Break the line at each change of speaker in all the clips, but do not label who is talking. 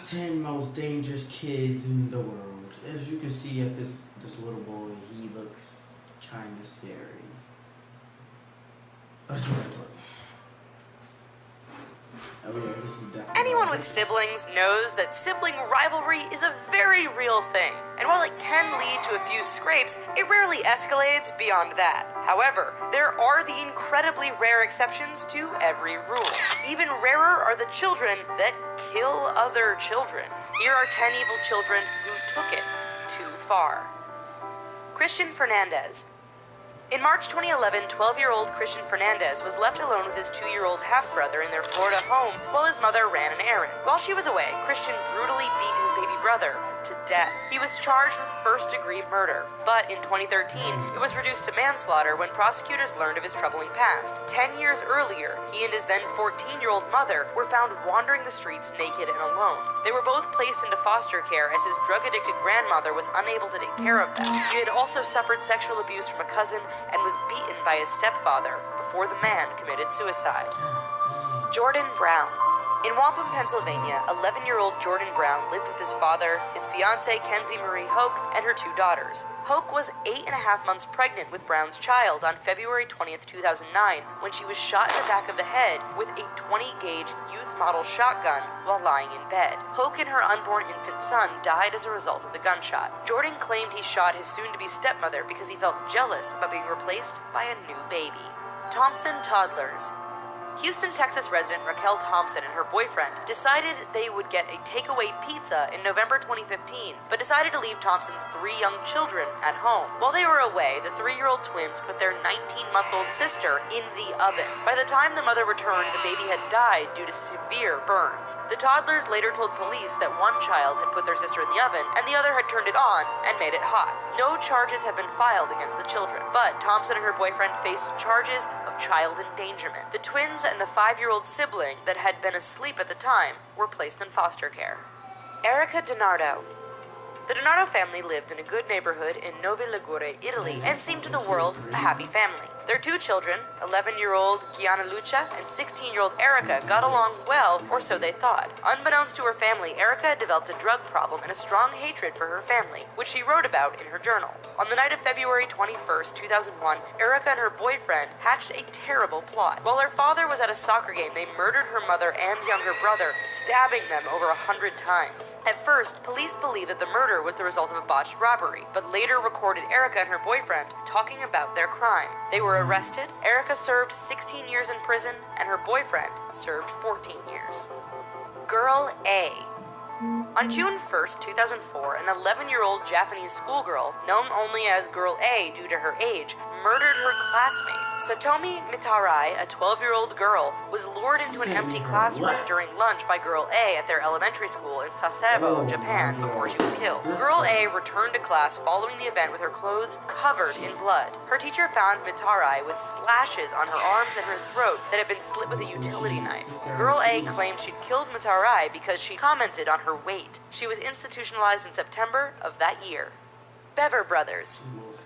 10 most dangerous kids in the world. As you can see at this little boy, he looks kind of scary. Let's go into it. Oh yeah, this is definitely.
Anyone with siblings knows that sibling rivalry is a very real thing, and while it can lead to a few scrapes, it rarely escalates beyond that. However, there are the incredibly rare exceptions to every rule. Even rarer are the children that kill other children. Here are 10 evil children who took it too far. Christian Fernandez. In March 2011, 12-year-old Christian Fernandez was left alone with his 2-year-old half-brother in their Florida home while his mother ran an errand. While she was away, Christian brutally beat his baby brother to death. He was charged with first-degree murder, but in 2013, it was reduced to manslaughter when prosecutors learned of his troubling past. 10 years earlier, he and his then 14-year-old mother were found wandering the streets naked and alone. They were both placed into foster care as his drug-addicted grandmother was unable to take care of them. He had also suffered sexual abuse from a cousin and was beaten by his stepfather before the man committed suicide. Jordan Brown. In Wampum, Pennsylvania, 11-year-old Jordan Brown lived with his father, his fiancée Kenzie Marie Hoke, and her 2 daughters. Hoke was 8.5 months pregnant with Brown's child on February 20th, 2009, when she was shot in the back of the head with a 20-gauge youth model shotgun while lying in bed. Hoke and her unborn infant son died as a result of the gunshot. Jordan claimed he shot his soon-to-be stepmother because he felt jealous about being replaced by a new baby. Thompson toddlers. Houston, Texas resident Raquel Thompson and her boyfriend decided they would get a takeaway pizza in November 2015, but decided to leave Thompson's 3 young children at home. While they were away, the 3-year-old twins put their 19-month-old sister in the oven. By the time the mother returned, the baby had died due to severe burns. The toddlers later told police that one child had put their sister in the oven and the other had turned it on and made it hot. No charges have been filed against the children, but Thompson and her boyfriend faced charges of child endangerment. The twins and the 5-year-old sibling that had been asleep at the time were placed in foster care. Erica DiNardo. The DiNardo family lived in a good neighborhood in Novi Ligure, Italy, and seemed to the world a happy family. Their 2 children, 11-year-old Gianna Lucia and 16-year-old Erica, got along well, or so they thought. Unbeknownst to her family, Erica had developed a drug problem and a strong hatred for her family, which she wrote about in her journal. On the night of February 21st, 2001, Erica and her boyfriend hatched a terrible plot. While her father was at a soccer game, they murdered her mother and younger brother, stabbing them over 100 times. At first, police believed that the murder was the result of a botched robbery, but later recorded Erica and her boyfriend talking about their crime. They were arrested. Erica served 16 years in prison, and her boyfriend served 14 years. Girl A. On June 1st, 2004, an 11-year-old Japanese schoolgirl, known only as Girl A due to her age, murdered her classmate. Satomi Mitarai, a 12-year-old girl, was lured into an empty classroom during lunch by Girl A at their elementary school in Sasebo, Japan, before she was killed. Girl A returned to class following the event with her clothes covered in blood. Her teacher found Mitarai with slashes on her arms and her throat that had been slit with a utility knife. Girl A claimed she'd killed Mitarai because she commented on her weight. She was institutionalized in September of that year. Bever Brothers.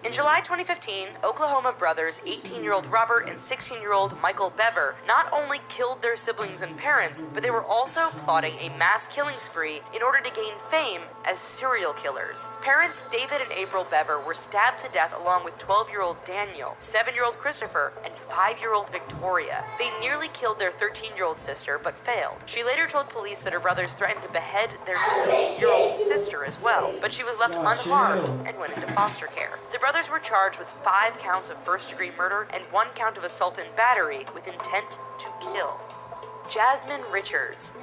In July 2015, Oklahoma brothers 18-year-old Robert and 16-year-old Michael Bever not only killed their siblings and parents, but they were also plotting a mass killing spree in order to gain fame as serial killers. Parents David and April Bever were stabbed to death along with 12-year-old Daniel, 7-year-old Christopher, and 5-year-old Victoria. They nearly killed their 13-year-old sister, but failed. She later told police that her brothers threatened to behead their 2-year-old sister as well, but she was left unharmed and went into foster care. The brothers were charged with 5 counts of first-degree murder and 1 count of assault and battery with intent to kill. Jasmine Richards.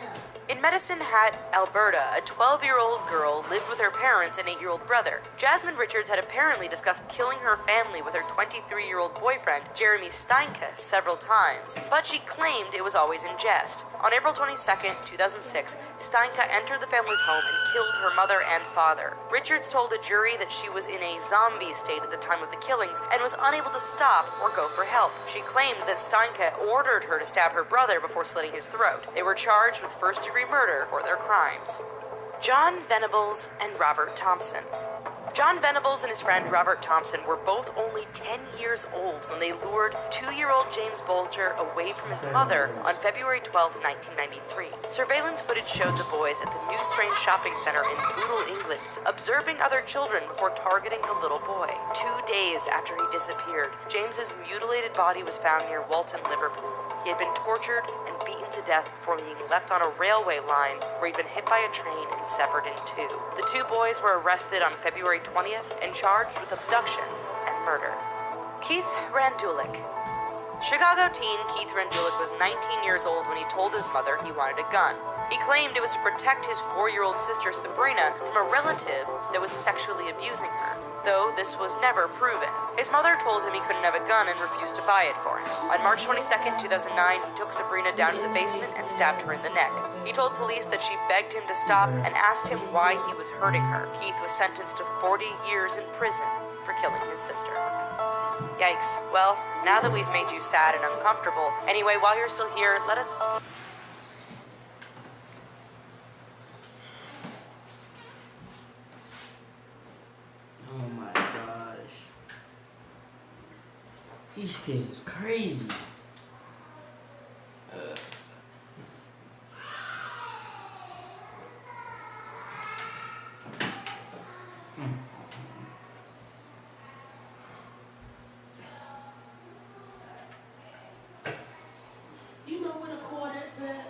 In Medicine Hat, Alberta, a 12-year-old girl lived with her parents and 8-year-old brother. Jasmine Richards had apparently discussed killing her family with her 23-year-old boyfriend, Jeremy Steinke, several times, but she claimed it was always in jest. On April 22, 2006, Steinke entered the family's home and killed her mother and father. Richards told a jury that she was in a zombie state at the time of the killings and was unable to stop or go for help. She claimed that Steinke ordered her to stab her brother before slitting his throat. They were charged with first-degree murder for their crimes. John Venables and Robert Thompson. John Venables and his friend Robert Thompson were both only 10 years old when they lured 2-year-old James Bolger away from his mother on February 12, 1993. Surveillance footage showed the boys at the New Strange Shopping Center in Bootle, England, observing other children before targeting the little boy. 2 days after he disappeared, James's mutilated body was found near Walton, Liverpool. He had been tortured and beaten to death before being left on a railway line where he'd been hit by a train and severed in two. The 2 boys were arrested on February 20th and charged with abduction and murder. Keith Randulik. Chicago teen Keith Randulik was 19 years old when he told his mother he wanted a gun. He claimed it was to protect his 4-year-old sister Sabrina from a relative that was sexually abusing her, though this was never proven. His mother told him he couldn't have a gun and refused to buy it for him. On March 22, 2009, he took Sabrina down to the basement and stabbed her in the neck. He told police that she begged him to stop and asked him why he was hurting her. Keith was sentenced to 40 years in prison for killing his sister. Yikes. Well, now that we've made you sad and uncomfortable, anyway, while you're still here, let us...
Oh my gosh. These kids is crazy.
You know where the Cordettes at?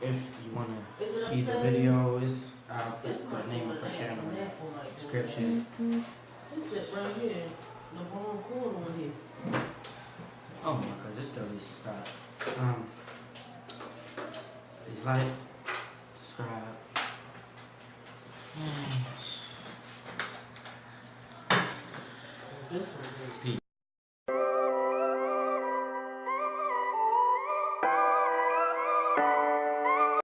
If you want to
Is it
see the
upstairs?
video, I'll put
It's
the
like
name
over
of the
there,
channel in
on
the
that one, like,
description.
It's it right here. The bottom corner one here.
Oh my god, this girl needs to stop. Please like, subscribe.
This one is.
Peace.